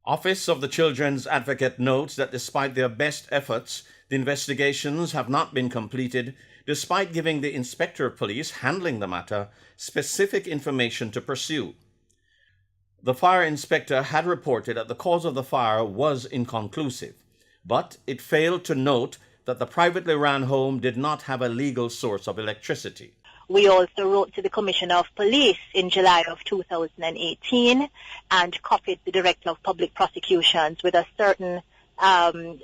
Office of the Children's Advocate notes that despite their best efforts, the investigations have not been completed, despite giving the Inspector of Police handling the matter specific information to pursue. The fire inspector had reported that the cause of the fire was inconclusive, but it failed to note that the privately ran home did not have a legal source of electricity. We also wrote to the Commissioner of Police in July of 2018 and copied the Director of Public Prosecutions with a certain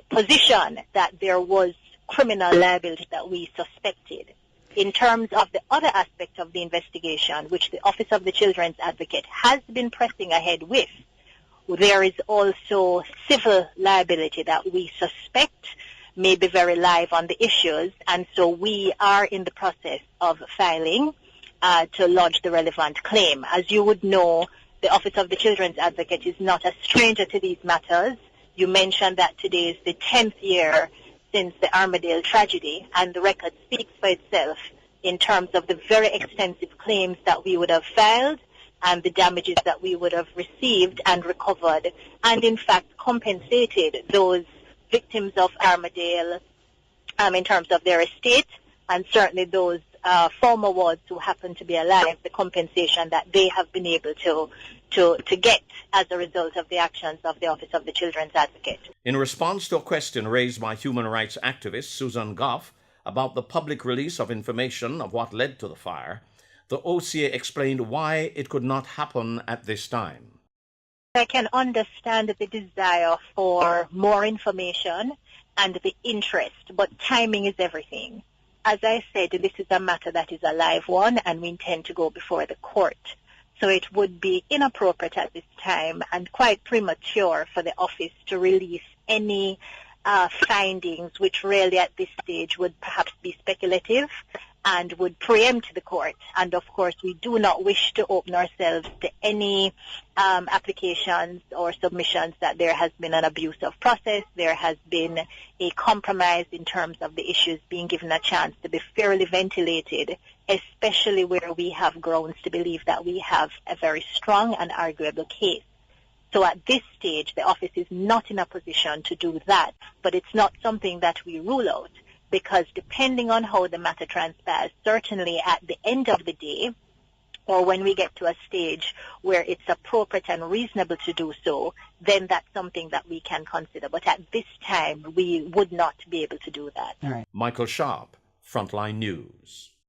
position that there was criminal liability that we suspected. In terms of the other aspect of the investigation, which the Office of the Children's Advocate has been pressing ahead with, there is also civil liability that we suspect may be very live on the issues, and so we are in the process of filing to lodge the relevant claim. As you would know, the Office of the Children's Advocate is not a stranger to these matters. You mentioned that today is the 10th year since the Armadale tragedy, and the record speaks for itself in terms of the very extensive claims that we would have filed and the damages that we would have received and recovered, and in fact compensated those victims of Armadale in terms of their estate, and certainly those former wards who happen to be alive, the compensation that they have been able to get as a result of the actions of the Office of the Children's Advocate. In response to a question raised by human rights activist Susan Goff about the public release of information of what led to the fire, the OCA explained why it could not happen at this time. I can understand the desire for more information and the interest, but timing is everything. As I said, this is a matter that is a live one, and we intend to go before the court. So it would be inappropriate at this time and quite premature for the office to release any findings which really at this stage would perhaps be speculative and would preempt the court. And of course, we do not wish to open ourselves to any applications or submissions that there has been an abuse of process, there has been a compromise in terms of the issues being given a chance to be fairly ventilated, especially where we have grounds to believe that we have a very strong and arguable case. So at this stage, the office is not in a position to do that, but it's not something that we rule out, because depending on how the matter transpires, certainly at the end of the day, or when we get to a stage where it's appropriate and reasonable to do so, then that's something that we can consider. But at this time, we would not be able to do that. All right. Michael Sharp, Frontline News.